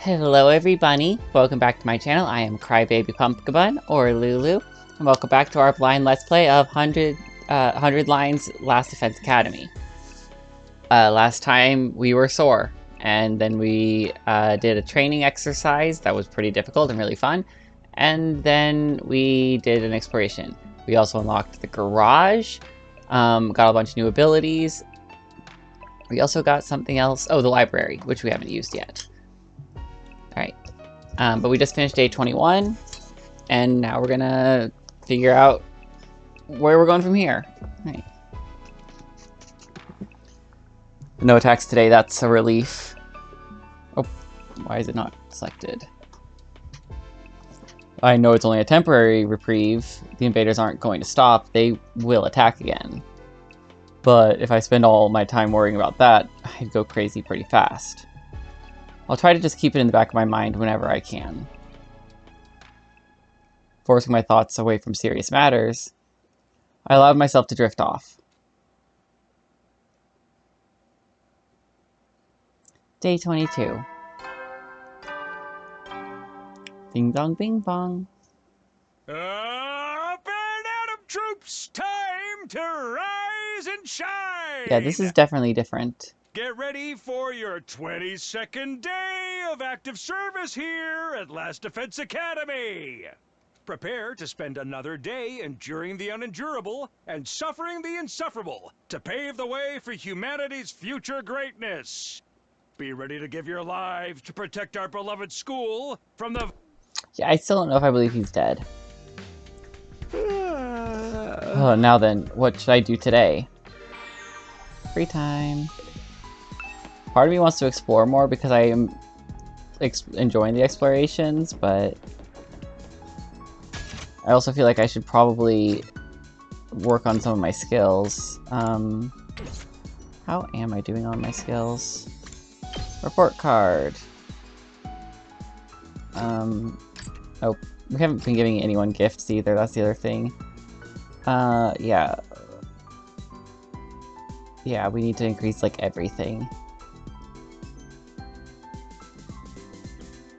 Hello everybody, welcome back to my channel. I am Crybaby Pumpkabun, or Lulu, and welcome back to our blind Let's Play of 100 Lines Last Defense Academy. Last time we were sore, and then we did a training exercise that was pretty difficult and really fun, and then we did an exploration. We also unlocked the garage, got a bunch of new abilities. We also got something else, oh, the library, which we haven't used yet. Alright, but we just finished day 21, and now we're gonna figure out where we're going from here. Right. No attacks today, that's a relief. Oh, why is it not selected? I know it's only a temporary reprieve. The invaders aren't going to stop. They will attack again. But if I spend all my time worrying about that, I'd go crazy pretty fast. I'll try to just keep it in the back of my mind whenever I can. Forcing my thoughts away from serious matters, I allowed myself to drift off. Day 22. Ding dong bing bong. Up and out of troops, time to rise and shine! Yeah, this is definitely different. Get ready for your 22nd day of active service here at Last Defense Academy. Prepare to spend another day enduring the unendurable and suffering the insufferable to pave the way for humanity's future greatness. Be ready to give your lives to protect our beloved school from the... Yeah, I still don't know if I believe he's dead. Oh, now then, what should I do today? Free time. Part of me wants to explore more because I am enjoying the explorations, but I also feel like I should probably work on some of my skills. How am I doing on my skills? Report card. Oh, we haven't been giving anyone gifts either, that's the other thing. Yeah. Yeah, we need to increase, like, everything.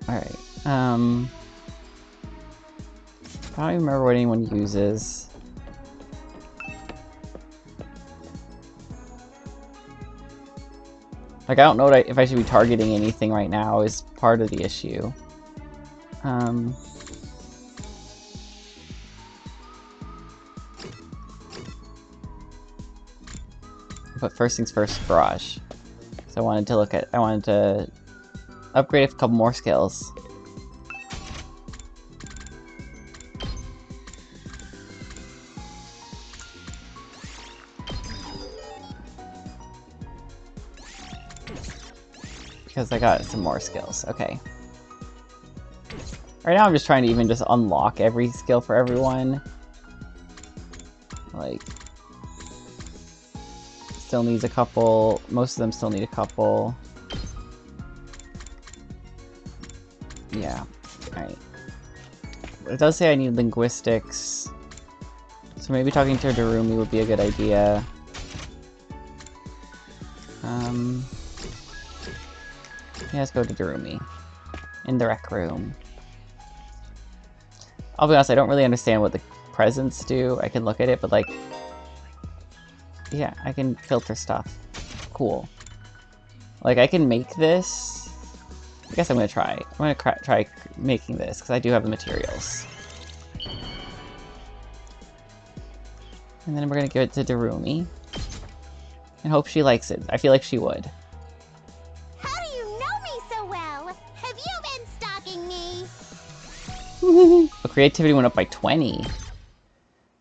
Alright, I don't even remember what anyone uses. Like, I don't know if I should be targeting anything right now is part of the issue. But first things first, garage. So I wanted to upgrade a couple more skills. Because I got some more skills. Okay. Right now I'm just trying to even just unlock every skill for everyone. Like, still needs a couple. Most of them still need a couple. Yeah, alright. It does say I need linguistics, so maybe talking to Darumi would be a good idea. Yeah, let's go to Darumi. In the rec room. I'll be honest, I don't really understand what the presents do. I can look at it, but like... Yeah, I can filter stuff. Cool. Like, I can make this... I guess I'm gonna try. I'm gonna try making this, because I do have the materials. And then we're gonna give it to Darumi. And hope she likes it. I feel like she would. How do you know me so well? Have you been stalking me? But creativity went up by 20.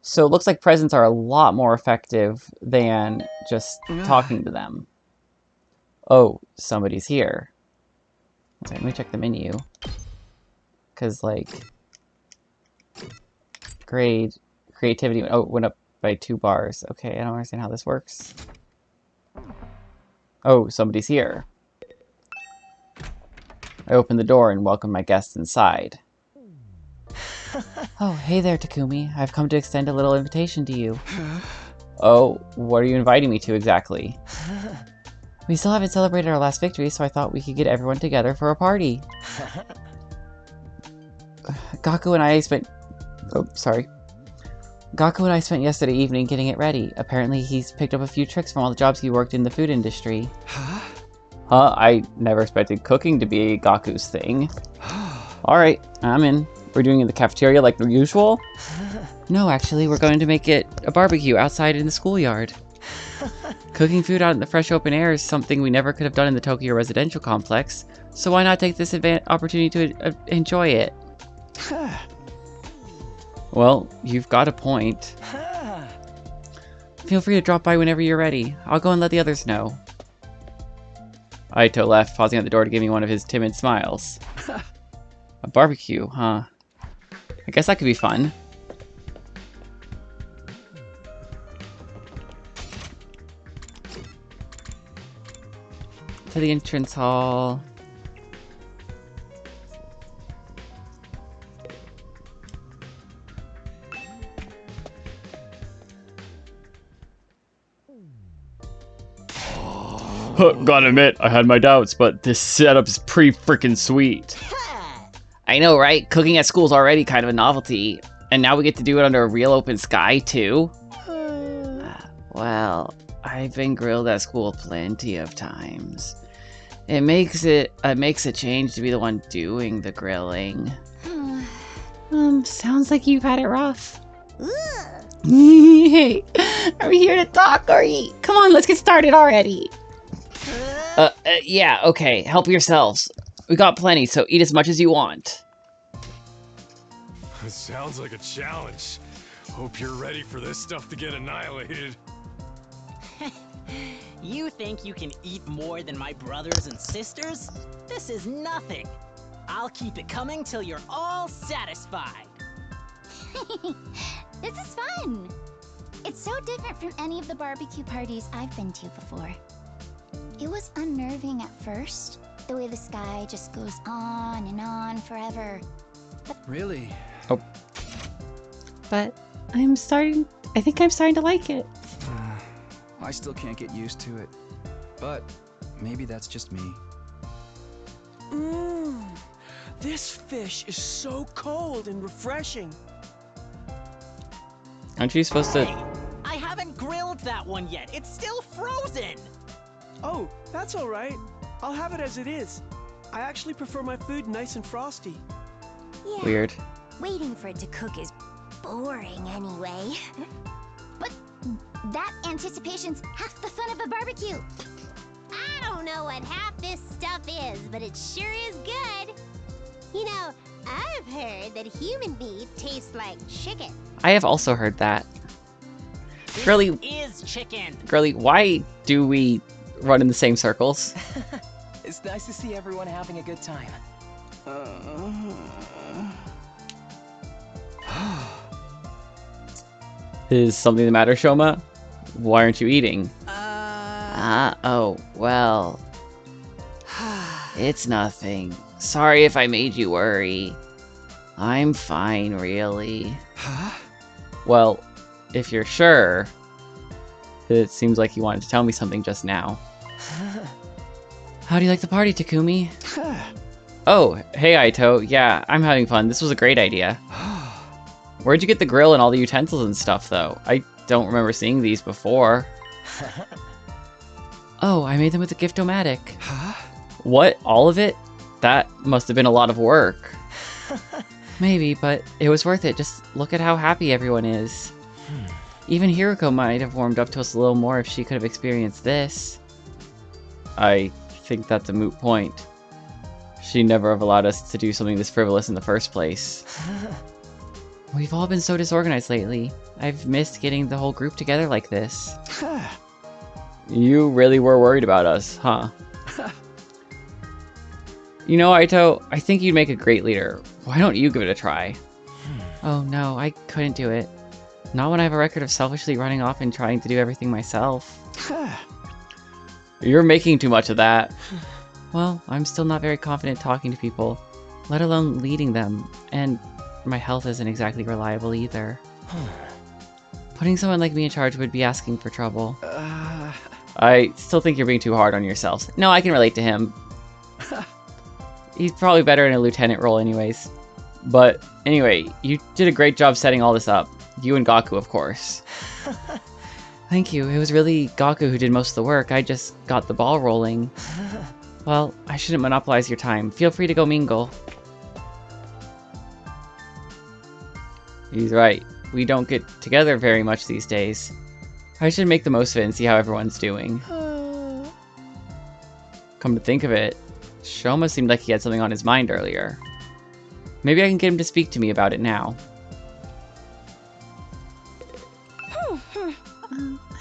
So it looks like presents are a lot more effective than just talking to them. Oh, somebody's here. Okay, let me check the menu. Because, like, creativity went up by 2 bars. Okay, I don't understand how this works. Oh, somebody's here. I open the door and welcome my guests inside. Oh, hey there, Takumi. I've come to extend a little invitation to you. Oh, what are you inviting me to exactly? We still haven't celebrated our last victory, so I thought we could get everyone together for a party. Gaku and I spent... Oh, sorry. Gaku and I spent yesterday evening getting it ready. Apparently he's picked up a few tricks from all the jobs he worked in the food industry. Huh? Huh? I never expected cooking to be Gaku's thing. Alright, I'm in. We're doing it in the cafeteria like usual? No, actually, we're going to make it a barbecue outside in the schoolyard. Cooking food out in the fresh open air is something we never could have done in the Tokyo residential complex, so why not take this opportunity to enjoy it? Well, you've got a point. Feel free to drop by whenever you're ready. I'll go and let the others know. Aito left, pausing at the door to give me one of his timid smiles. A barbecue, huh? I guess that could be fun. To the entrance hall. Gotta admit, I had my doubts, but this setup is pretty freaking sweet. I know, right? Cooking at school's already kind of a novelty, and now we get to do it under a real open sky, too? Well, I've been grilled at school plenty of times. It makes a change to be the one doing the grilling. Sounds like you've had it rough. Hey, are we here to talk or eat? Come on, let's get started already. Yeah, okay, help yourselves. We got plenty, so eat as much as you want. It sounds like a challenge. Hope you're ready for this stuff to get annihilated. You think you can eat more than my brothers and sisters? This is nothing. I'll keep it coming till you're all satisfied. This is fun. It's so different from any of the barbecue parties I've been to before. It was unnerving at first, the way the sky just goes on and on forever. Really? Oh. But I think I'm starting to like it. I still can't get used to it. But maybe that's just me. This fish is so cold and refreshing. Aren't you supposed to... Hey, I haven't grilled that one yet. It's still frozen. Oh, that's all right. I'll have it as it is. I actually prefer my food nice and frosty. Yeah, Weird. waiting for it to cook is boring anyway. But that anticipation's half the fun of a barbecue. I don't know what half this stuff is, but it sure is good. You know, I've heard that human meat tastes like chicken. I have also heard that. This Girly, is chicken. why do we run in the same circles? It's nice to see everyone having a good time. Is something the matter, Shoma? Why aren't you eating? Oh, well. It's nothing. Sorry if I made you worry. I'm fine, really. Huh? Well, if you're sure. It seems like you wanted to tell me something just now. How do you like the party, Takumi? Oh, hey Aito. Yeah, I'm having fun. This was a great idea. Where'd you get the grill and all the utensils and stuff, though? I don't remember seeing these before. Oh, I made them with the Gift-O-Matic. Huh? What? All of it? That must have been a lot of work. Maybe, but it was worth it. Just look at how happy everyone is. Even Hiroko might have warmed up to us a little more if she could have experienced this. I think that's a moot point. She never have allowed us to do something this frivolous in the first place. We've all been so disorganized lately. I've missed getting the whole group together like this. You really were worried about us, huh? You know, Aito, I think you'd make a great leader. Why don't you give it a try? Oh no, I couldn't do it. Not when I have a record of selfishly running off and trying to do everything myself. You're making too much of that. Well, I'm still not very confident talking to people, let alone leading them, and my health isn't exactly reliable either. Putting someone like me in charge would be asking for trouble. I still think you're being too hard on yourselves. No, I can relate to him. He's probably better in a lieutenant role anyways. But anyway, you did a great job setting all this up. You and Gaku, of course. Thank you. It was really Gaku who did most of the work. I just got the ball rolling. Well, I shouldn't monopolize your time. Feel free to go mingle. He's right. We don't get together very much these days. I should make the most of it and see how everyone's doing. Come to think of it, Shoma seemed like he had something on his mind earlier. Maybe I can get him to speak to me about it now.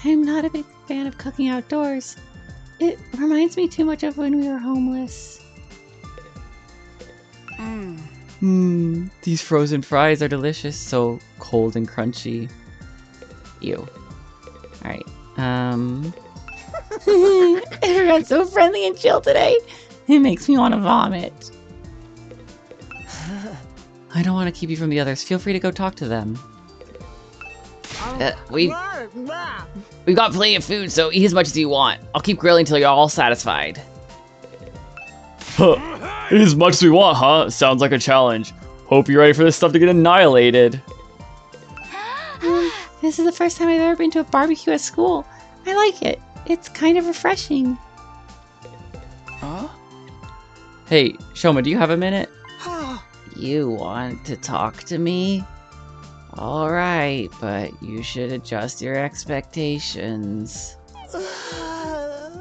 I'm not a big fan of cooking outdoors. It reminds me too much of when we were homeless. These frozen fries are delicious, so cold and crunchy. Ew. Alright, everyone's so friendly and chill today. It makes me want to vomit. I don't want to keep you from the others. Feel free to go talk to them. We've got plenty of food, so eat as much as you want. I'll keep grilling until you're all satisfied. Huh. Eat as much as we want, huh? Sounds like a challenge. Hope you're ready for this stuff to get annihilated. This is the first time I've ever been to a barbecue at school. I like it. It's kind of refreshing. Huh? Hey, Shoma, do you have a minute? You want to talk to me? Alright, but you should adjust your expectations.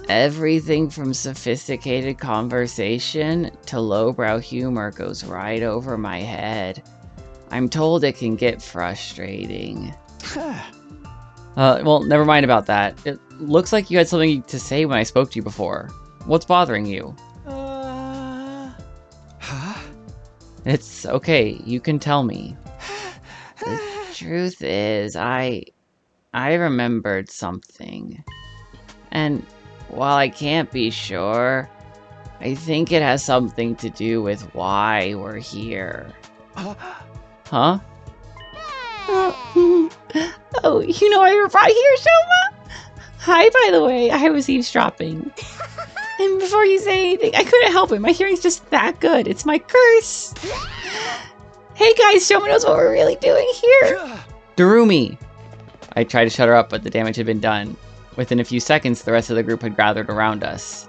Everything from sophisticated conversation to lowbrow humor goes right over my head. I'm told it can get frustrating. Well, never mind about that. It looks like you had something to say when I spoke to you before. What's bothering you? Huh? It's okay, you can tell me. The truth is, I remembered something. And while I can't be sure, I think it has something to do with why we're here. Huh? Oh, you know why we were brought here, Shoma? Hi, by the way, I was eavesdropping. And before you say anything, I couldn't help it. My hearing's just that good. It's my curse. Hey guys, Shoma knows what we're really doing here. Darumi! I tried to shut her up, but the damage had been done. Within a few seconds, the rest of the group had gathered around us.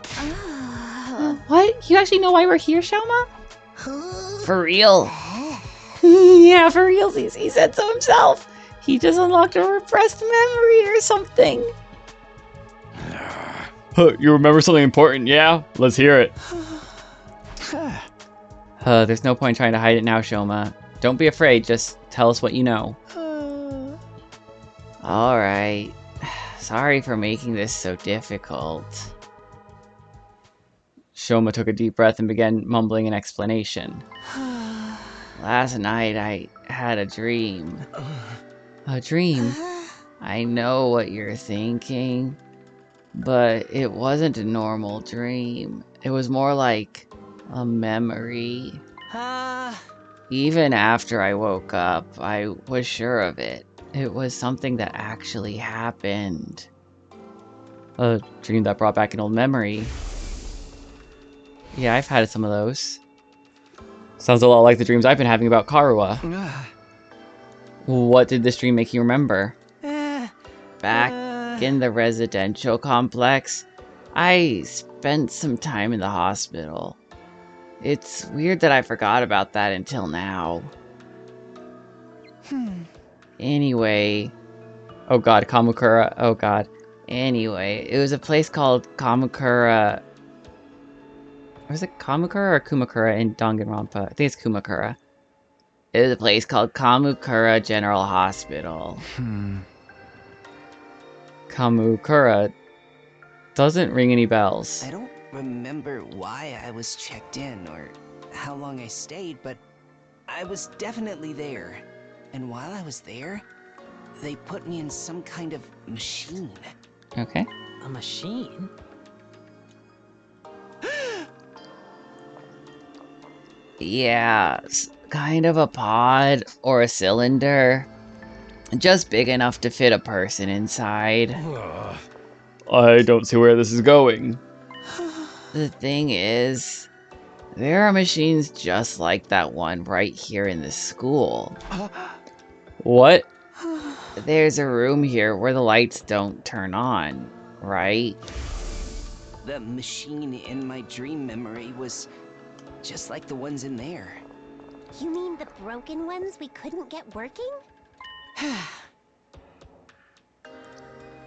What? You actually know why we're here, Shoma? For real? Yeah, for realsies. He said so himself. He just unlocked a repressed memory or something. You remember something important, yeah? Let's hear it. There's no point trying to hide it now, Shoma. Don't be afraid, just tell us what you know. Alright. Sorry for making this so difficult. Shoma took a deep breath and began mumbling an explanation. Last night I had a dream. A dream? I know what you're thinking, but it wasn't a normal dream. It was more like a memory. Even after I woke up, I was sure of it. It was something that actually happened. A dream that brought back an old memory. Yeah, I've had some of those. Sounds a lot like the dreams I've been having about Karua. What did this dream make you remember? Back in the residential complex, I spent some time in the hospital. It's weird that I forgot about that until now. Anyway. Oh god, Kamukura. Oh god. Anyway, it was a place called Kamakura. Was it Kamakura or Kumakura in Danganronpa? I think it's Kumakura. It was a place called Kamukura General Hospital. Kamukura doesn't ring any bells. I don't remember why I was checked in or how long I stayed, but I was definitely there. And while I was there, they put me in some kind of machine. Okay. A machine? Yeah, kind of a pod or a cylinder. Just big enough to fit a person inside. I don't see where this is going. The thing is, There are machines just like that one right here in the school. What? There's a room here where the lights don't turn on, right? The machine in my dream memory was just like the ones in there. You mean the broken ones we couldn't get working?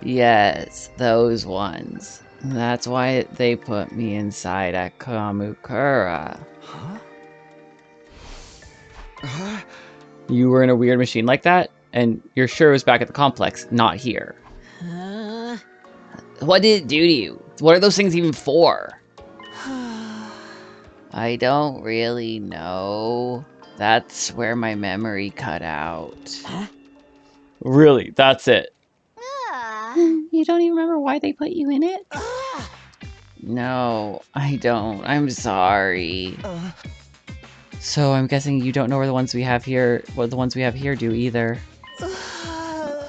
Yes, those ones. That's why they put me inside at Kamukura. Huh? You were in a weird machine like that? And you're sure it was back at the complex, not here. What did it do to you? What are those things even for? I don't really know. That's where my memory cut out. Huh? Really? That's it? You don't even remember why they put you in it? No, I don't. I'm sorry. So I'm guessing you don't know where the ones we have here, what the ones we have here do either.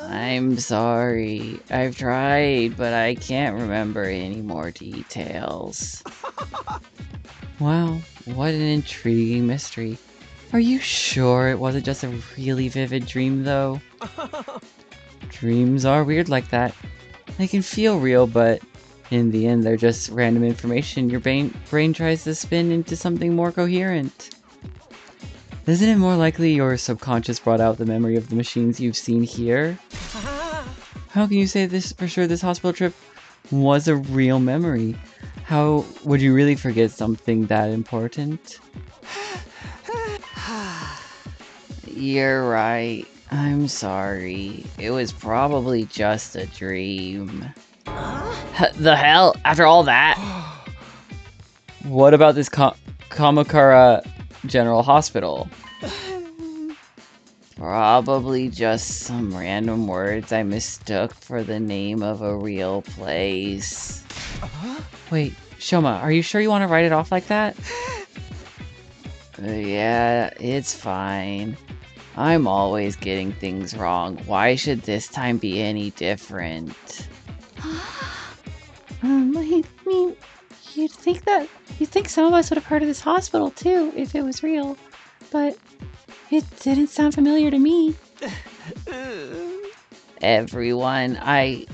I'm sorry. I've tried, but I can't remember any more details. Wow, what an intriguing mystery. Are you sure it wasn't just a really vivid dream, though? Dreams are weird like that. They can feel real, but in the end, they're just random information your brain tries to spin into something more coherent. Isn't it more likely your subconscious brought out the memory of the machines you've seen here? How can you say this for sure this hospital trip was a real memory? How would you really forget something that important? You're right. I'm sorry. It was probably just a dream. The hell? After all that? What about this Kamakura General Hospital? Probably just some random words I mistook for the name of a real place. Wait, Shoma, are you sure you want to write it off like that? Yeah, it's fine. I'm always getting things wrong. Why should this time be any different? I mean, you'd think some of us would have heard of this hospital too, if it was real. But it didn't sound familiar to me. Everyone, I'd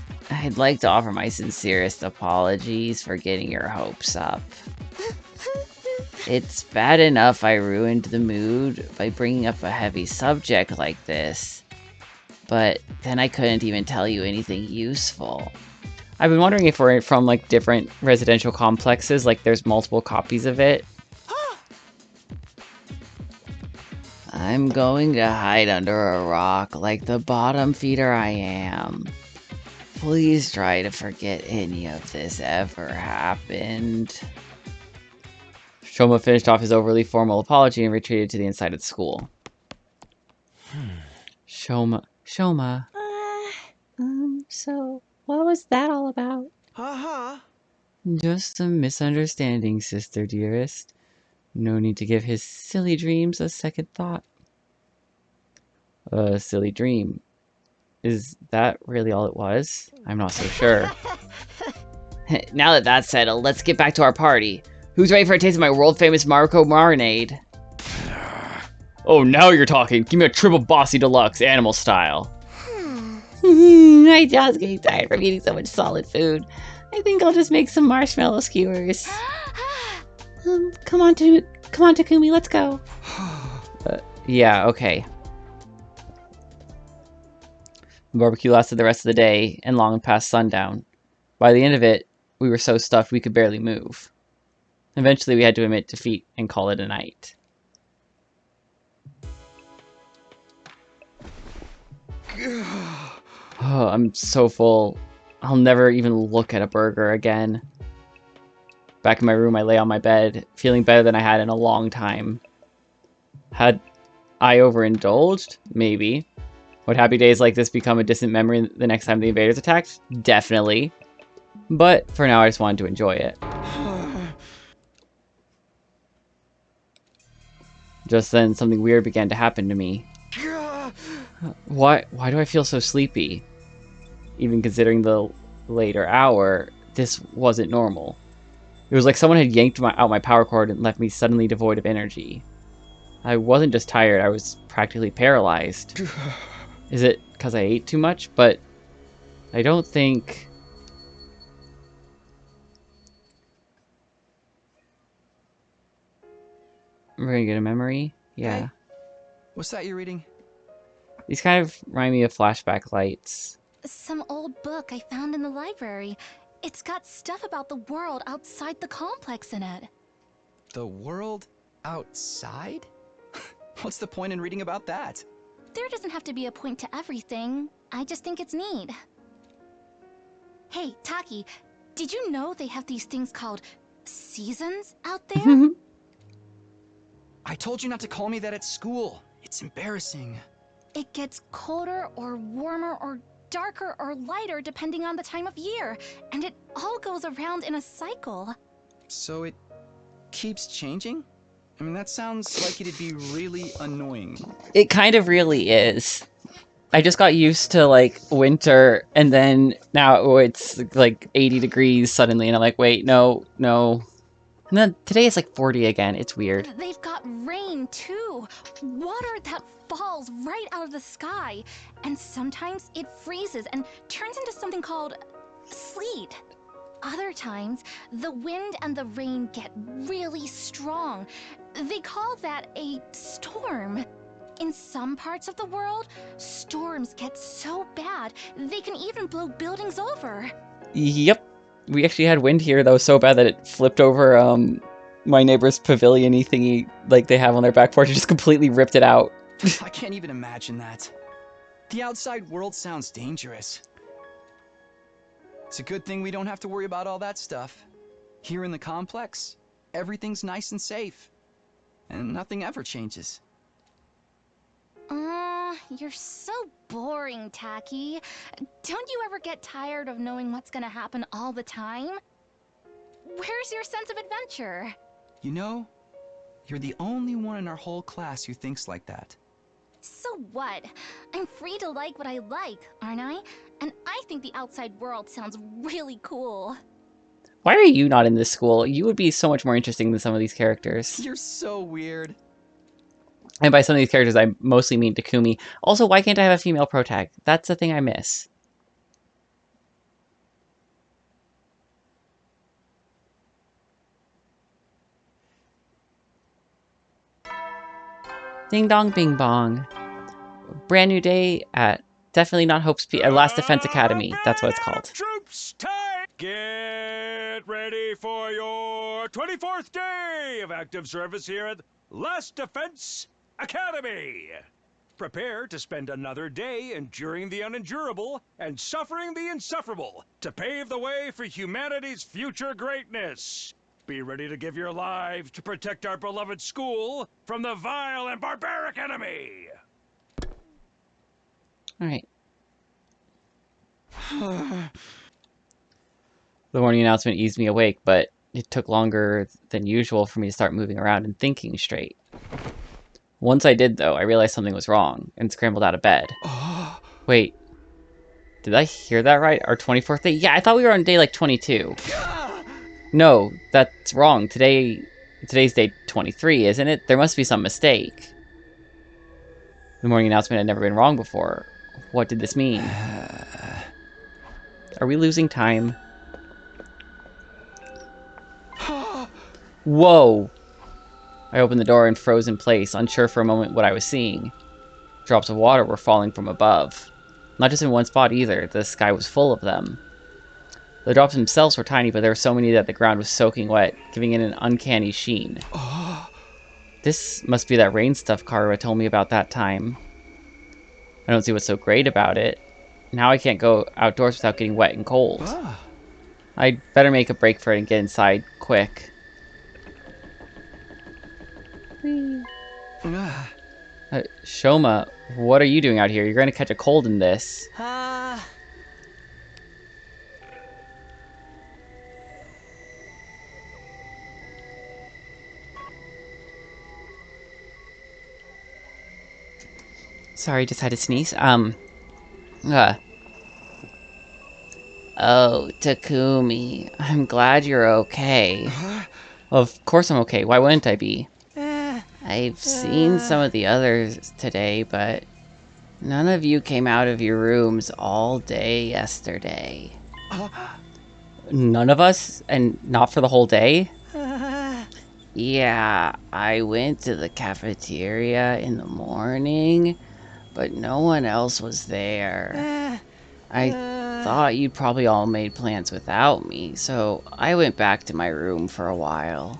like to offer my sincerest apologies for getting your hopes up. It's bad enough I ruined the mood by bringing up a heavy subject like this, but then I couldn't even tell you anything useful. I've been wondering if we're from like different residential complexes, like there's multiple copies of it. I'm going to hide under a rock like the bottom feeder I am. Please try to forget any of this ever happened. Shoma finished off his overly formal apology and retreated to the inside of the school. Shoma. So what was that all about? Just a misunderstanding, sister dearest. No need to give his silly dreams a second thought. A silly dream. Is that really all it was? I'm not so sure. Now that that's settled, let's get back to our party. Who's ready for a taste of my world-famous Maruko marinade? Oh, now you're talking. Give me a triple bossy deluxe, animal style. My jaw's getting tired from eating so much solid food. I think I'll just make some marshmallow skewers. Come on, Takumi, let's go. Yeah, okay. The barbecue lasted the rest of the day and long past sundown. By the end of it, we were so stuffed we could barely move. Eventually, we had to admit defeat and call it a night. Oh, I'm so full. I'll never even look at a burger again. Back in my room, I lay on my bed, feeling better than I had in a long time. Had I overindulged? Maybe. Would happy days like this become a distant memory the next time the invaders attacked? Definitely. But for now, I just wanted to enjoy it. Just then, something weird began to happen to me. Why do I feel so sleepy? Even considering the later hour, this wasn't normal. It was like someone had yanked out my power cord and left me suddenly devoid of energy. I wasn't just tired, I was practically paralyzed. Is it because I ate too much? But I don't think... We're gonna get a memory? Yeah. Hey, what's that you're reading? These kind of remind me of flashback lights. Some old book I found in the library. It's got stuff about the world outside the complex in it. The world outside? What's the point in reading about that? There doesn't have to be a point to everything. I just think it's neat. Hey, Taki, did you know they have these things called seasons out there? I told you not to call me that at school. It's embarrassing. It gets colder or warmer or darker or lighter depending on the time of year, and it all goes around in a cycle. So it keeps changing? I mean, that sounds like it'd be really annoying. It kind of really is. I just got used to, like, winter, and then now it's, like, 80 degrees suddenly, and I'm like, wait, no. And then today it's, like, 40 again. It's weird. They've got rain, too. Water that falls right out of the sky. And sometimes it freezes and turns into something called sleet. Other times, the wind and the rain get really strong. They call that a storm. In some parts of the world, storms get so bad, they can even blow buildings over. Yep. We actually had wind here that was so bad that it flipped over my neighbor's pavilion-y thingy like they have on their back porch. It just completely ripped it out. I can't even imagine that. The outside world sounds dangerous. It's a good thing we don't have to worry about all that stuff. Here in the complex, everything's nice and safe. And nothing ever changes. You're so boring, Taki. Don't you ever get tired of knowing what's gonna happen all the time? Where's your sense of adventure? You know, you're the only one in our whole class who thinks like that. So what? I'm free to like what I like, aren't I? And I think the outside world sounds really cool. Why are you not in this school? You would be so much more interesting than some of these characters. You're so weird. And by some of these characters, I mostly mean Takumi. Also, why can't I have a female protag? That's the thing I miss. Ding dong bing bong. Brand new day at definitely not Hope's Last Defense Academy. That's what it's called. Troops, time! Get ready for your 24th day of active service here at Last Defense Academy. Prepare to spend another day enduring the unendurable and suffering the insufferable to pave the way for humanity's future greatness. Be ready to give your lives to protect our beloved school from the vile and barbaric enemy. Alright. The morning announcement eased me awake, but it took longer than usual for me to start moving around and thinking straight. Once I did, though, I realized something was wrong and scrambled out of bed. Wait. Did I hear that right? Our 24th day? Yeah, I thought we were on day, like, 22. No, that's wrong. Today's day 23, isn't it? There must be some mistake. The morning announcement had never been wrong before. What did this mean? Are we losing time? Whoa! I opened the door and froze in place, unsure for a moment what I was seeing. Drops of water were falling from above. Not just in one spot either, the sky was full of them. The drops themselves were tiny, but there were so many that the ground was soaking wet, giving it an uncanny sheen. This must be that rain stuff Karua told me about that time. I don't see what's so great about it. Now I can't go outdoors without getting wet and cold. I'd better make a break for it and get inside, quick. Shoma, what are you doing out here? You're going to catch a cold in this. Sorry, just had to sneeze. Oh, Takumi, I'm glad you're okay. Of course I'm okay. Why wouldn't I be? I've seen some of the others today, but none of you came out of your rooms all day yesterday. None of us? And not for the whole day? Yeah, I went to the cafeteria in the morning, but no one else was there. I thought you'd probably all made plans without me, so I went back to my room for a while.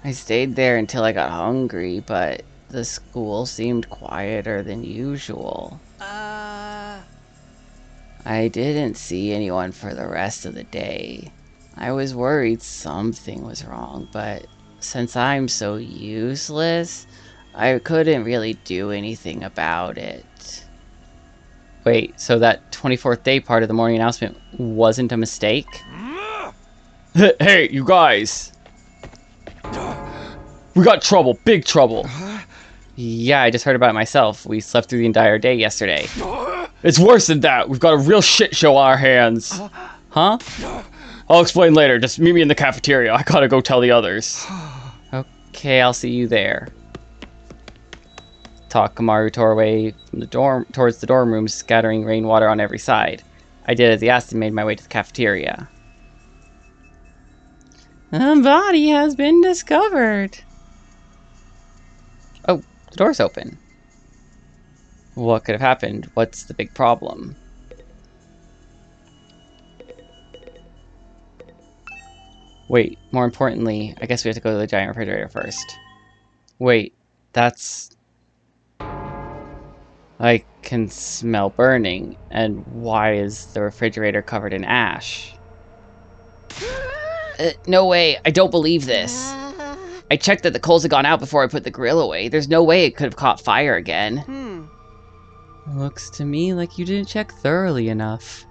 I stayed there until I got hungry, but the school seemed quieter than usual. I didn't see anyone for the rest of the day. I was worried something was wrong, but since I'm so useless, I couldn't really do anything about it. Wait, so that 24th day part of the morning announcement wasn't a mistake? Hey, you guys! We got trouble, big trouble. Yeah, I just heard about it myself. We slept through the entire day yesterday. It's worse than that. We've got a real shit show on our hands. Huh? I'll explain later. Just meet me in the cafeteria. I gotta go tell the others. Okay, I'll see you there. Takamaru tore away from the dorm towards the dorm rooms, scattering rainwater on every side. I did as he asked and made my way to the cafeteria. A body has been discovered. Oh, the door's open. What could have happened? What's the big problem? Wait, more importantly, I guess we have to go to the giant refrigerator first. Wait, that's... I can smell burning. And why is the refrigerator covered in ash? No way, I don't believe this. I checked that the coals had gone out before I put the grill away. There's no way it could have caught fire again. Looks to me like you didn't check thoroughly enough.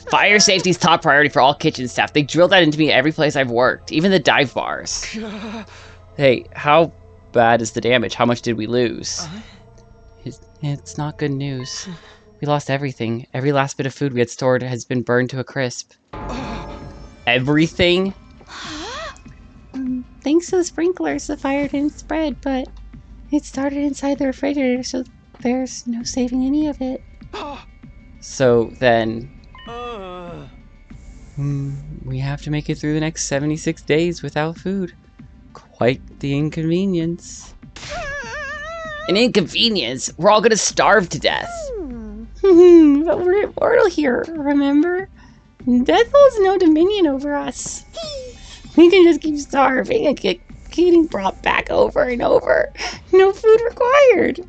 Fire safety's top priority for all kitchen staff. They drilled that into me every place I've worked, even the dive bars. Hey, how bad is the damage? How much did we lose? It's not good news. We lost everything. Every last bit of food we had stored has been burned to a crisp. Everything? Thanks to the sprinklers, the fire didn't spread, but it started inside the refrigerator, so there's no saving any of it. So then... We have to make it through the next 76 days without food. Quite the inconvenience. An inconvenience? We're all gonna starve to death. But we're immortal here, remember? Death holds no dominion over us. We can just keep starving and keep getting brought back over and over. No food required.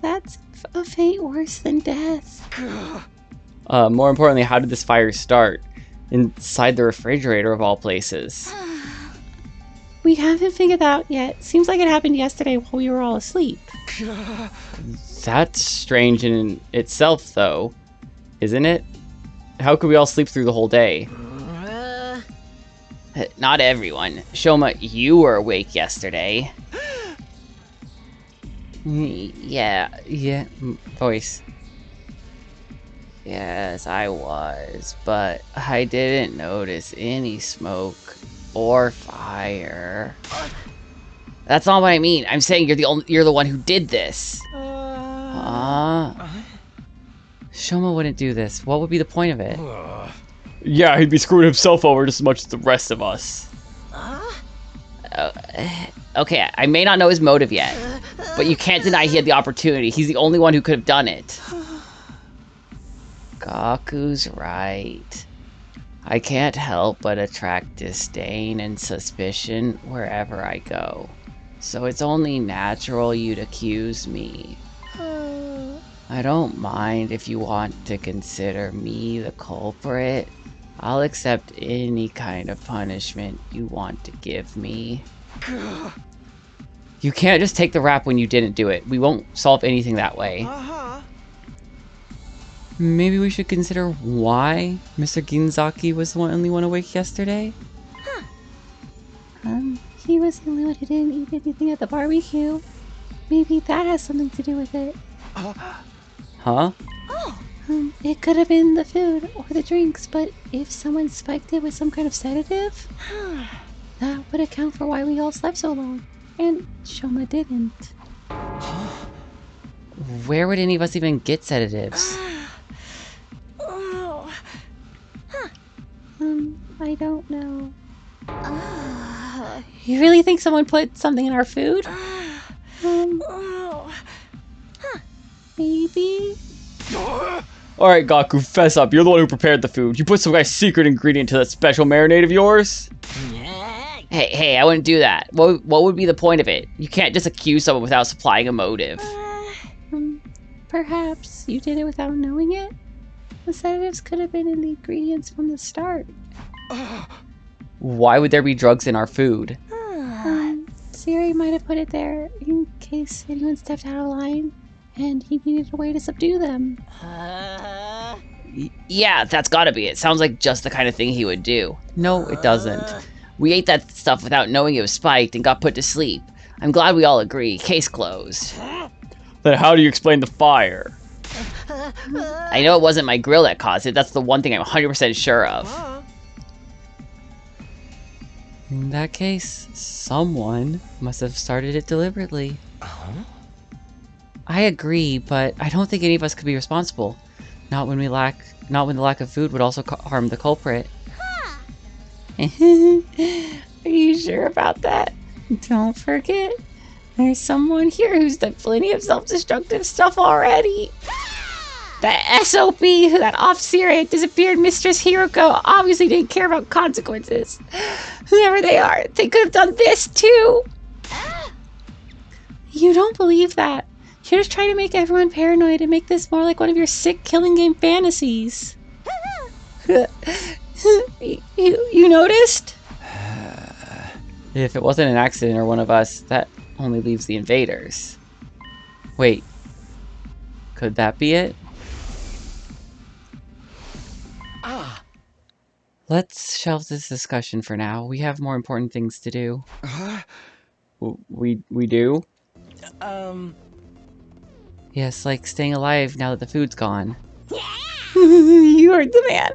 That's a fate worse than death. More importantly, how did this fire start? Inside the refrigerator of all places. We haven't figured out yet. Seems like it happened yesterday while we were all asleep. That's strange in itself, though. Isn't it? How could we all sleep through the whole day? Not everyone. Shoma, you were awake yesterday. Yeah, voice. Yes, I was, but I didn't notice any smoke or fire. That's not what I mean. I'm saying you're the one who did this. Shoma wouldn't do this. What would be the point of it? Yeah, he'd be screwing himself over just as much as the rest of us. Okay, I may not know his motive yet, but you can't deny he had the opportunity. He's the only one who could have done it. Gaku's right. I can't help but attract disdain and suspicion wherever I go. So it's only natural you'd accuse me. I don't mind if you want to consider me the culprit. I'll accept any kind of punishment you want to give me. You can't just take the rap when you didn't do it. We won't solve anything that way. Maybe we should consider why Mr. Ginzaki was the only one awake yesterday? He was the only one who didn't eat anything at the barbecue. Maybe that has something to do with it. Huh? It could have been the food or the drinks, but if someone spiked it with some kind of sedative, that would account for why we all slept so long. And Shoma didn't. Where would any of us even get sedatives? I don't know. You really think someone put something in our food? Maybe? Alright, Gaku, fess up. You're the one who prepared the food. You put some guy's secret ingredient to that special marinade of yours? Hey, I wouldn't do that. What would be the point of it? You can't just accuse someone without supplying a motive. Perhaps you did it without knowing it? The sedatives could have been in the ingredients from the start. Why would there be drugs in our food? Siri might have put it there in case anyone stepped out of line and he needed a way to subdue them. Yeah, that's gotta be it. Sounds like just the kind of thing he would do. No, it doesn't. We ate that stuff without knowing it was spiked and got put to sleep. I'm glad we all agree. Case closed. Then how do you explain the fire? I know it wasn't my grill that caused it. That's the one thing I'm 100% sure of. In that case, someone must have started it deliberately. I agree, but I don't think any of us could be responsible. Not when the lack of food would also harm the culprit. Are you sure about that? Don't forget, there's someone here who's done plenty of self-destructive stuff already. That SOP, that off-Syria disappeared Mistress Hiroko, obviously didn't care about consequences. Whoever they are, they could have done this too. You don't believe that. You're just trying to make everyone paranoid and make this more like one of your sick killing game fantasies. You noticed? If it wasn't an accident or one of us, that only leaves the invaders. Wait. Could that be it? Let's shelve this discussion for now. We have more important things to do. We do? Yes, like staying alive now that the food's gone. You heard the man.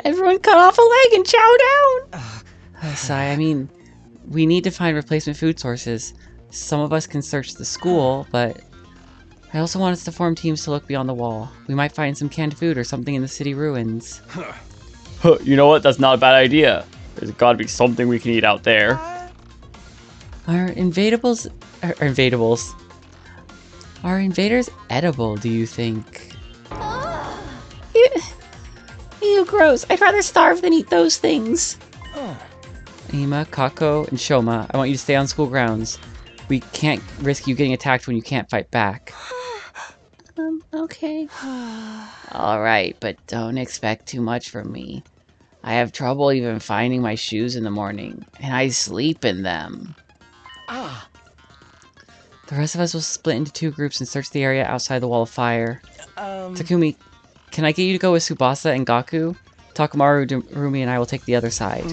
Everyone cut off a leg and chow down. Sai, I mean, we need to find replacement food sources. Some of us can search the school, but I also want us to form teams to look beyond the wall. We might find some canned food or something in the city ruins. You know what? That's not a bad idea. There's gotta be something we can eat out there. Are invaders edible, do you think? Ew, gross. I'd rather starve than eat those things. Ima, Kako, and Shoma, I want you to stay on school grounds. We can't risk you getting attacked when you can't fight back. Okay. Alright, but don't expect too much from me. I have trouble even finding my shoes in the morning, and I sleep in them. The rest of us will split into 2 groups and search the area outside the wall of fire. Takumi, can I get you to go with Tsubasa and Gaku? Takamaru, Rumi, and I will take the other side.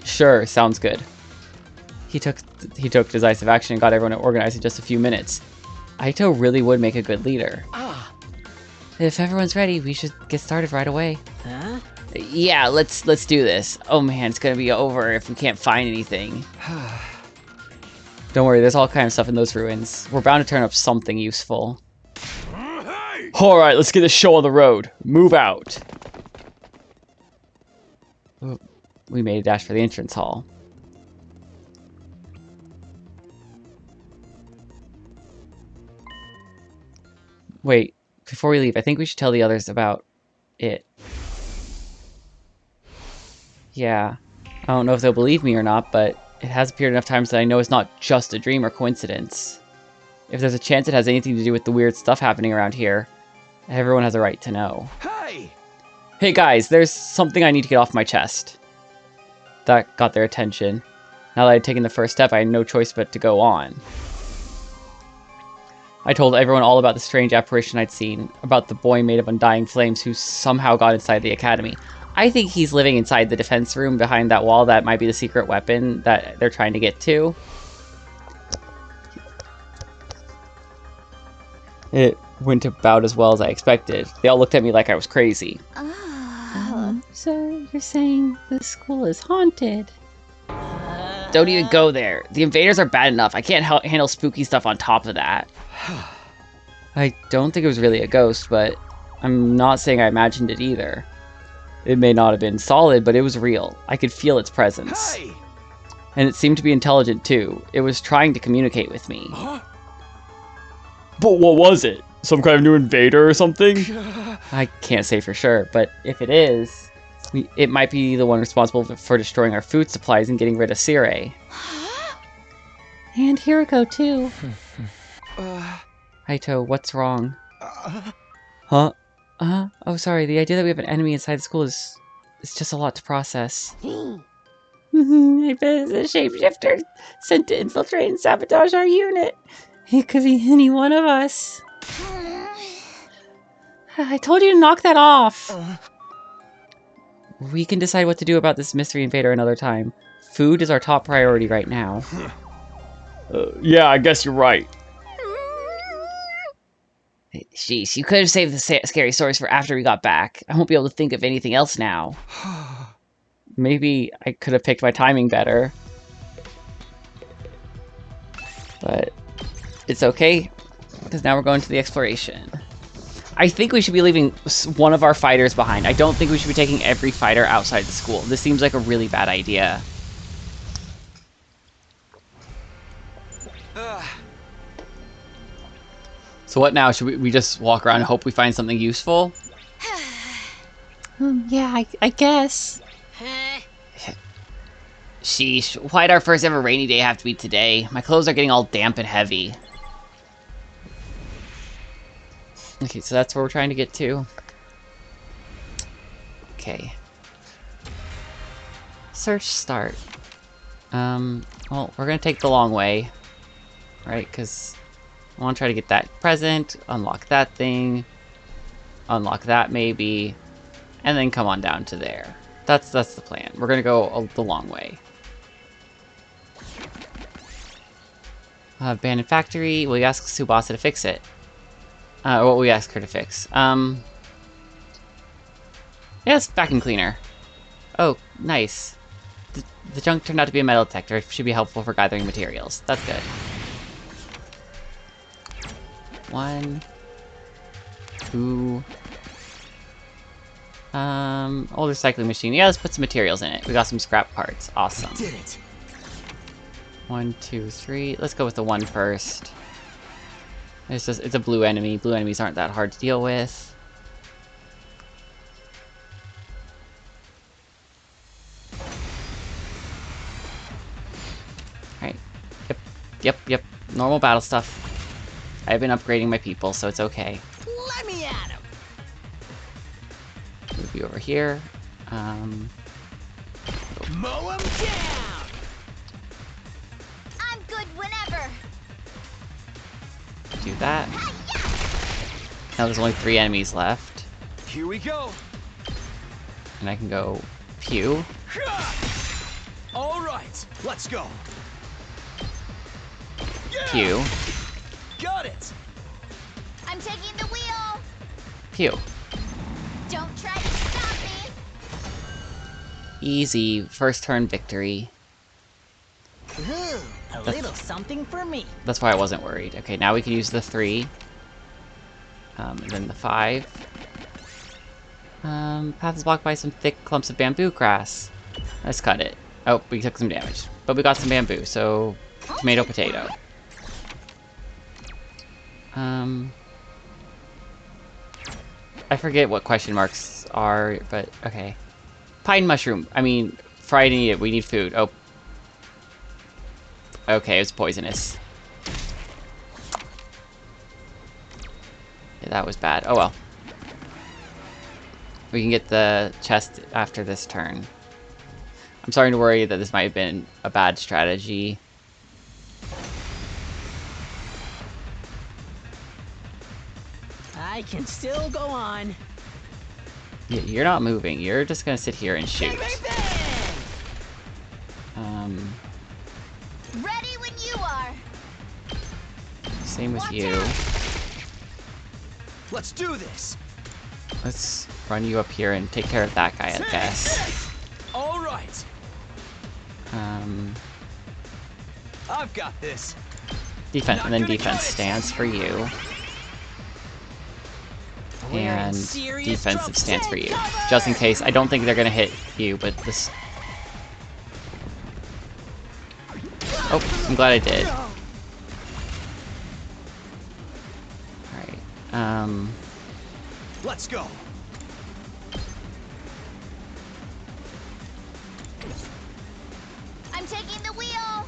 Sure, sounds good. He took decisive action and got everyone organized in just a few minutes. Aito really would make a good leader. If everyone's ready, we should get started right away. Yeah, let's do this. Oh man, it's gonna be over if we can't find anything. Don't worry, there's all kinds of stuff in those ruins. We're bound to turn up something useful. Alright, let's get this show on the road. Move out. We made a dash for the entrance hall. Wait, before we leave, I think we should tell the others about it. Yeah, I don't know if they'll believe me or not, but it has appeared enough times that I know it's not just a dream or coincidence. If there's a chance it has anything to do with the weird stuff happening around here, everyone has a right to know. Hey guys, there's something I need to get off my chest. That got their attention. Now that I'd taken the first step, I had no choice but to go on. I told everyone all about the strange apparition I'd seen, about the boy made of undying flames who somehow got inside the academy. I think he's living inside the defense room behind that wall. That might be the secret weapon that they're trying to get to. went about as well as I expected. They all looked at me like I was crazy. So you're saying the school is haunted? Don't even go there. The invaders are bad enough. I can't handle spooky stuff on top of that. I don't think it was really a ghost, but I'm not saying I imagined it either. It may not have been solid, but it was real. I could feel its presence. Hey! And it seemed to be intelligent too. It was trying to communicate with me. But what was it? Some kind of new invader or something? I can't say for sure, but if it is, it might be the one responsible for destroying our food supplies and getting rid of Sire. And Hiriko too. Haito, what's wrong? Huh? Oh, sorry. The idea that we have an enemy inside the school is just a lot to process. I bet it's a shapeshifter sent to infiltrate and sabotage our unit. It could be any one of us. I told you to knock that off. We can decide what to do about this mystery invader another time. Food is our top priority right now. Yeah, I guess you're right. Jeez, you could have saved the scary stories for after we got back. I won't be able to think of anything else now. Maybe I could have picked my timing better. But it's okay, because now we're going to the exploration. I think we should be leaving one of our fighters behind. I don't think we should be taking every fighter outside the school. This seems like a really bad idea. So what now? Should we just walk around and hope we find something useful? Yeah, I guess. Sheesh, why'd our first ever rainy day have to be today? My clothes are getting all damp and heavy. Okay, so that's where we're trying to get to. Okay. Search start. Well, we're gonna take the long way. Right, because I want to try to get that present, unlock that thing, unlock that maybe, and then come on down to there. That's the plan. We're gonna go the long way. Abandoned factory. Will you ask Tsubasa to fix it? What will we ask her to fix? Yeah, it's vacuum cleaner. Oh, nice. The junk turned out to be a metal detector. It should be helpful for gathering materials. That's good. 1, 2. Old recycling machine. Yeah, let's put some materials in it. We got some scrap parts. Awesome. I did it. 1, 2, 3. Let's go with the 1 first. It's a blue enemy. Blue enemies aren't that hard to deal with. Alright. Yep. Normal battle stuff. I've been upgrading my people, so it's okay. Let me at him. Move you over here. Mow him down. I'm good whenever. Do that. Now there's only 3 enemies left. Here we go. And I can go pew. All right, let's go. Pew. Got it. I'm taking the wheel. Pew. Don't try to stop me. Easy. First turn victory. Ooh, a little something for me. That's why I wasn't worried. Okay, now we can use the 3. And then the 5. Path is blocked by some thick clumps of bamboo grass. Let's cut it. Oh, we took some damage. But we got some bamboo, so tomato, potato. I forget what question marks are, but okay. Pine mushroom. I mean, fried and eat it. We need food. Oh. Okay, it's poisonous. Yeah, that was bad. Oh well. We can get the chest after this turn. I'm starting to worry that this might have been a bad strategy. I can still go on. You're not moving. You're just gonna sit here and shoot. Bang, bang, bang. Ready when you are. Same with Watch you. out. Let's do this. Let's run you up here and take care of that guy, I guess. All right. I've got this. Defense, and then Not gonna defense cut it. stands for you. We're in And serious defensive trouble. stands for Take you. cover! Just in case. I don't think they're gonna hit you, but this... Oh, I'm glad I did. Alright, Let's go. I'm taking the wheel.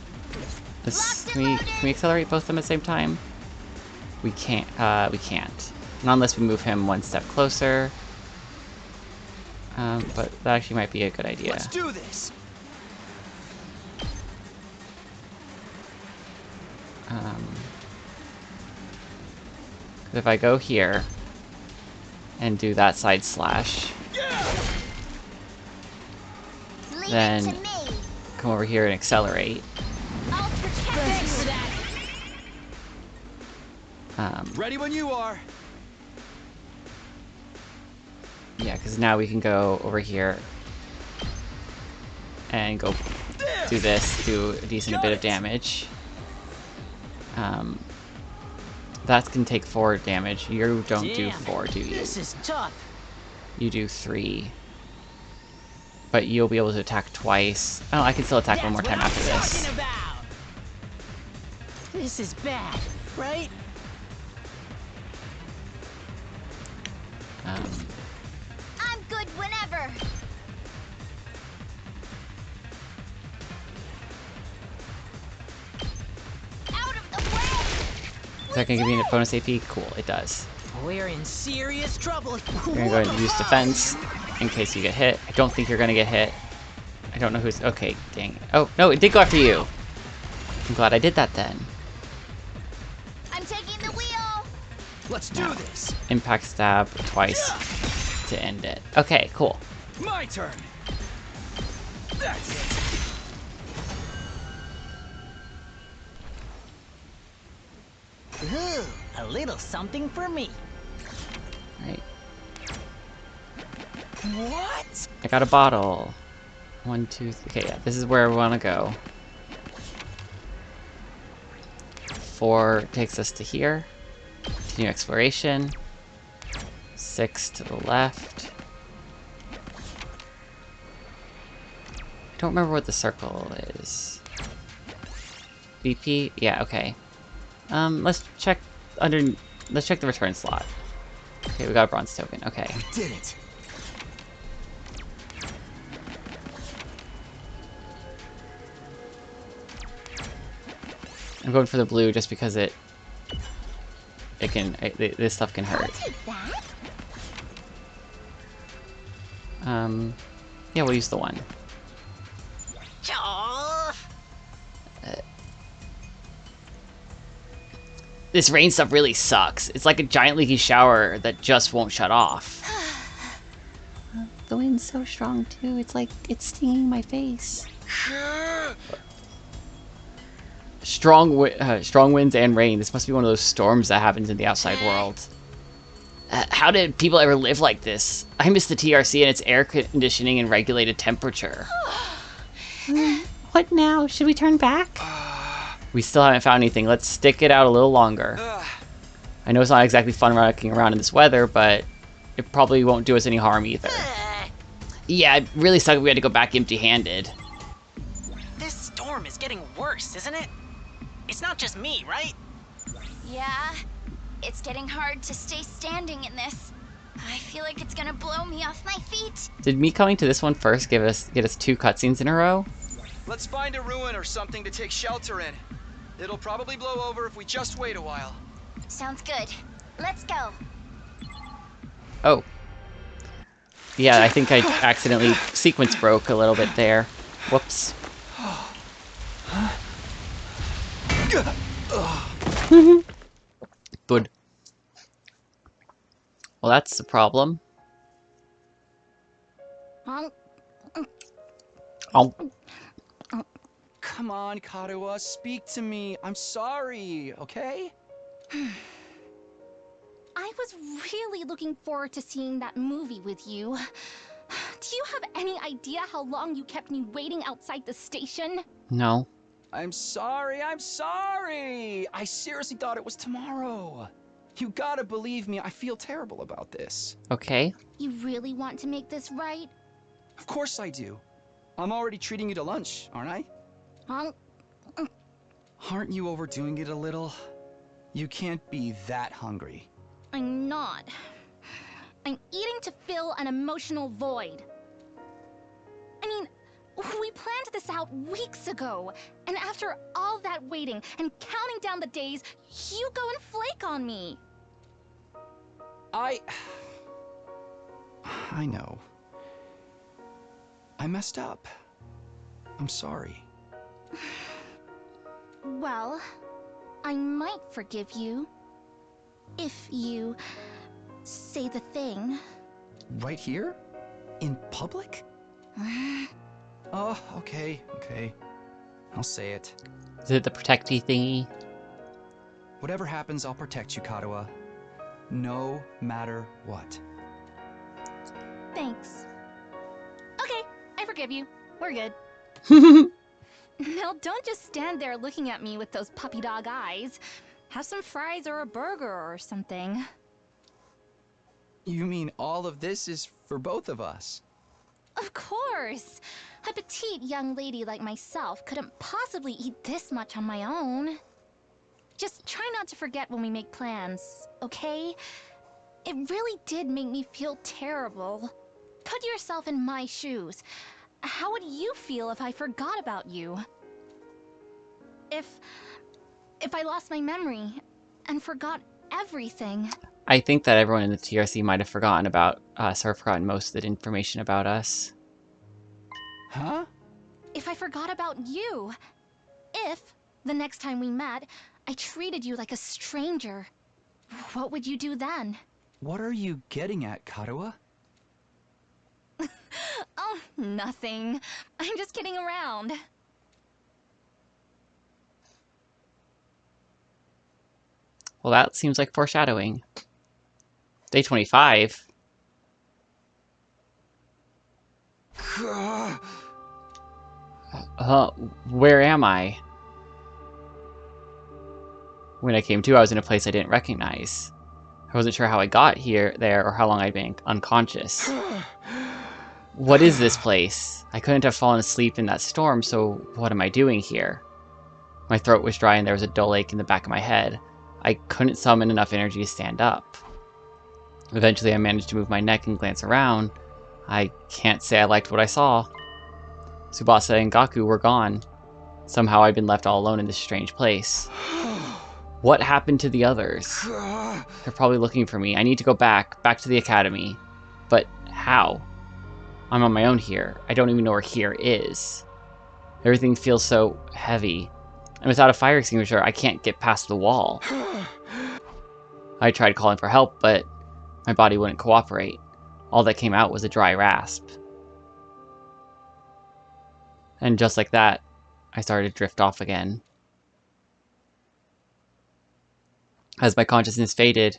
can we accelerate both of them at the same time? We can't, we can't. Not unless we move him one step closer. But that actually might be a good idea. Let's do this. If I go here and do that side slash, Leave Then- it to me. come over here and accelerate. I'll protect Thanks it. for that. Ready when you are. Yeah, because now we can go over here and go do this, do a decent bit of damage. That can take 4 damage. You don't do Damn, 4, do you? This is tough. You do 3. But you'll be able to attack twice. Oh, I can still attack one more That's time what after I'm this. talking about. This is bad, right? I'm good whenever. Out of the way. Is that gonna give me a bonus AP? Cool, it does. We're in serious trouble. You're gonna go ahead and use defense in case you get hit. I don't think you're gonna get hit. I don't know who's... Okay, dang it. Oh, no, it did go after you. I'm glad I did that then. I'm taking the wheel. Let's do this. Impact stab twice to end it. Okay, cool. My turn. That's it. Ooh, a little something for me. Right. What? I got a bottle. 1, 2, 3. Okay, yeah, this is where we want to go. 4 takes us to here. Continue exploration. 6 to the left. I don't remember what the circle is. BP? Yeah, okay. Let's check let's check the return slot. Okay, we got a bronze token. Okay. Did it. I'm going for the blue just because this stuff can hurt. I'll take that. Yeah, we'll use the 1. Aw. This rain stuff really sucks. It's like a giant leaky shower that just won't shut off. The wind's so strong too. It's like it's stinging my face. Strong winds and rain. This must be one of those storms that happens in the outside world. How did people ever live like this? I miss the TRC and its air conditioning and regulated temperature. What now? Should we turn back? We still haven't found anything. Let's stick it out a little longer. I know it's not exactly fun rocking around in this weather, but it probably won't do us any harm either. Yeah, it really sucked if we had to go back empty-handed. This storm is getting worse, isn't it? It's not just me, right? Yeah, it's getting hard to stay standing in this. I feel like it's gonna blow me off my feet. Did me coming to this one first get us 2 cutscenes in a row? Let's find a ruin or something to take shelter in. It'll probably blow over if we just wait a while. Sounds good. Let's go. Oh. Yeah, I think I accidentally sequence broke a little bit there. Whoops. Good. Well, that's the problem. Oh. Come on, Karuha, speak to me. I'm sorry, okay? I was really looking forward to seeing that movie with you. Do you have any idea how long you kept me waiting outside the station? No. I'm sorry, I'm sorry! I seriously thought it was tomorrow. You gotta believe me, I feel terrible about this. Okay. You really want to make this right? Of course I do. I'm already treating you to lunch, aren't I? Aren't you overdoing it a little? You can't be that hungry. I'm not. I'm eating to fill an emotional void. I mean, we planned this out weeks ago, and after all that waiting and counting down the days, you go and flake on me. I know. I messed up. I'm sorry. Well, I might forgive you. If you say the thing. Right here? In public? Oh, okay. I'll say it. Is it the protecty thingy? Whatever happens, I'll protect you, Kadoa. No matter what. Thanks. Okay, I forgive you. We're good. Now don't just stand there looking at me with those puppy dog eyes. Have some fries or a burger or something. You mean all of this is for both of us? Of course! A petite young lady like myself couldn't possibly eat this much on my own. Just try not to forget when we make plans, okay? It really did make me feel terrible. Put yourself in my shoes. How would you feel if I forgot about you? If I lost my memory and forgot everything. I think that everyone in the TRC might have forgotten about us or forgotten most of the information about us. Huh? If I forgot about you. If, the next time we met, I treated you like a stranger. What would you do then? What are you getting at, Kadoa? Oh, nothing. I'm just kidding around. Well, that seems like foreshadowing. Day 25. Where am I? When I came to, I was in a place I didn't recognize. I wasn't sure how I got there, or how long I'd been unconscious. What is this place? I couldn't have fallen asleep in that storm, so what am I doing here? My throat was dry and there was a dull ache in the back of my head. I couldn't summon enough energy to stand up. Eventually I managed to move my neck and glance around. I can't say I liked what I saw. Tsubasa and Gaku were gone. Somehow I'd been left all alone in this strange place. What happened to the others? They're probably looking for me. I need to go back to the academy. But how? I'm on my own here. I don't even know where here is. Everything feels so heavy. And without a fire extinguisher, I can't get past the wall. I tried calling for help, but my body wouldn't cooperate. All that came out was a dry rasp. And just like that, I started to drift off again. As my consciousness faded,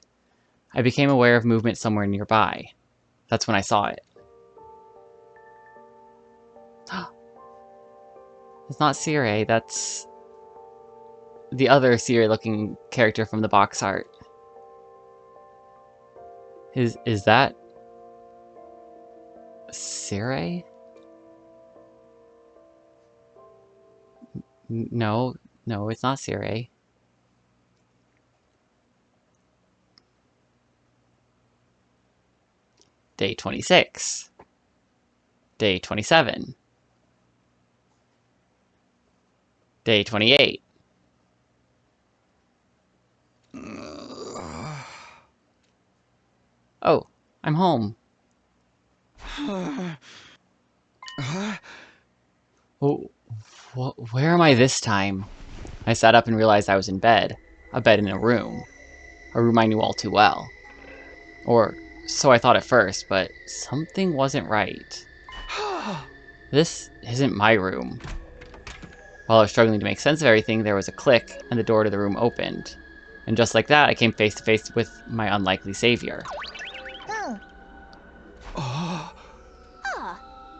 I became aware of movement somewhere nearby. That's when I saw it. It's not Sirei, that's the other Sirei-looking character from the box art. Is that Sirei? No, it's not Sirei. Day 26. Day 27. Day 28. Oh, I'm home. Oh, where am I this time? I sat up and realized I was in bed. A bed in a room. A room I knew all too well. Or so I thought at first, but something wasn't right. This isn't my room. While I was struggling to make sense of everything, there was a click, and the door to the room opened. And just like that, I came face to face with my unlikely savior. Ah,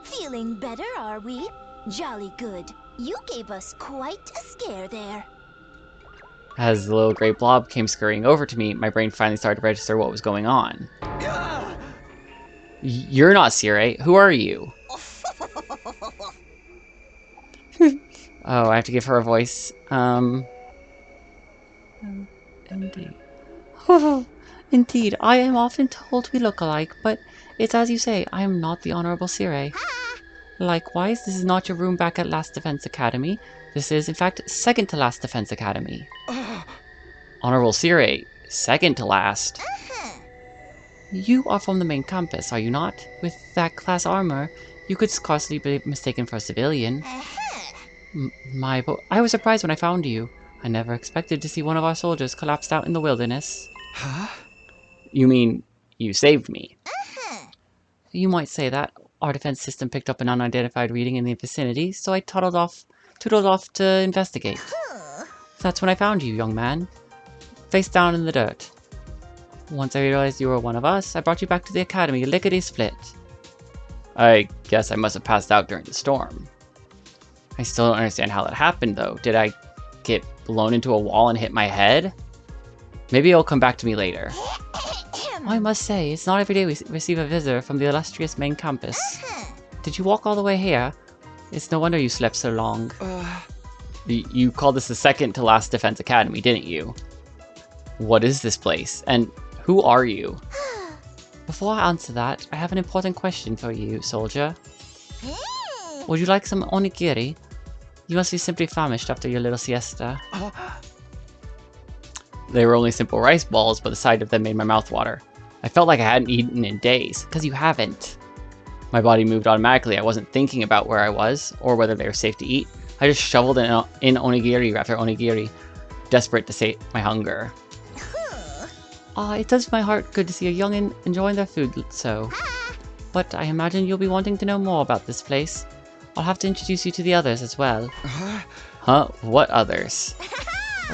feeling better, are we? Jolly good. You gave us quite a scare there. As the little gray blob came scurrying over to me, my brain finally started to register what was going on. You're not Circe. Who are you? Oh, I have to give her a voice. Indeed. Oh, indeed, I am often told we look alike, but it's as you say, I am not the Honorable Circe. Likewise, this is not your room back at Last Defense Academy. This is, in fact, second to last Defense Academy. Honorable Circe, second to last. You are from the main campus, are you not? With that class armor, you could scarcely be mistaken for a civilian. I was surprised when I found you. I never expected to see one of our soldiers collapsed out in the wilderness. Huh? You mean, you saved me? You might say that. Our defense system picked up an unidentified reading in the vicinity, so I tootled off to investigate. That's when I found you, young man. Face down in the dirt. Once I realized you were one of us, I brought you back to the academy, lickety-split. I guess I must have passed out during the storm. I still don't understand how that happened, though. Did I get blown into a wall and hit my head? Maybe it'll come back to me later. I must say, it's not every day we receive a visitor from the illustrious main campus. Did you walk all the way here? It's no wonder you slept so long. You called this the second to last Defense Academy, didn't you? What is this place? And who are you? Before I answer that, I have an important question for you, soldier. Would you like some onigiri? You must be simply famished after your little siesta. They were only simple rice balls, but the sight of them made my mouth water. I felt like I hadn't eaten in days. Because you haven't. My body moved automatically. I wasn't thinking about where I was, or whether they were safe to eat. I just shoveled in onigiri after onigiri, desperate to sate my hunger. It does my heart good to see a youngin' enjoying their food so. But I imagine you'll be wanting to know more about this place. I'll have to introduce you to the others as well. Huh? What others?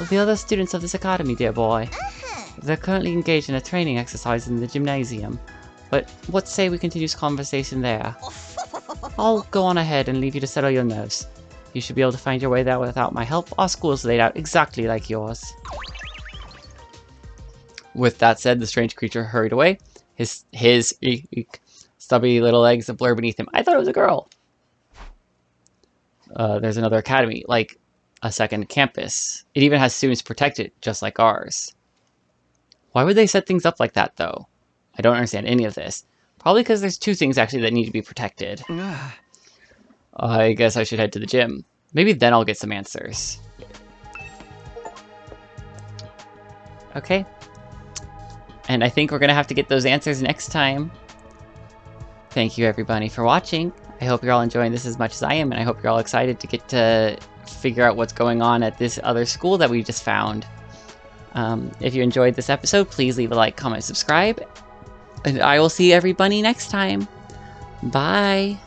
The other students of this academy, dear boy. They're currently engaged in a training exercise in the gymnasium. But what say we continue this conversation there? I'll go on ahead and leave you to settle your nerves. You should be able to find your way there without my help. Our school is laid out exactly like yours. With that said, the strange creature hurried away. His stubby little legs a blur beneath him. I thought it was a girl. There's another academy, like a second campus. It even has students protected, just like ours. Why would they set things up like that, though? I don't understand any of this. Probably because there's two things actually that need to be protected. I guess I should head to the gym. Maybe then I'll get some answers. Okay. And I think we're going to have to get those answers next time. Thank you everybody for watching. I hope you're all enjoying this as much as I am, and I hope you're all excited to get to figure out what's going on at this other school that we just found. If you enjoyed this episode, please leave a like, comment, subscribe, and I will see everybody next time. Bye!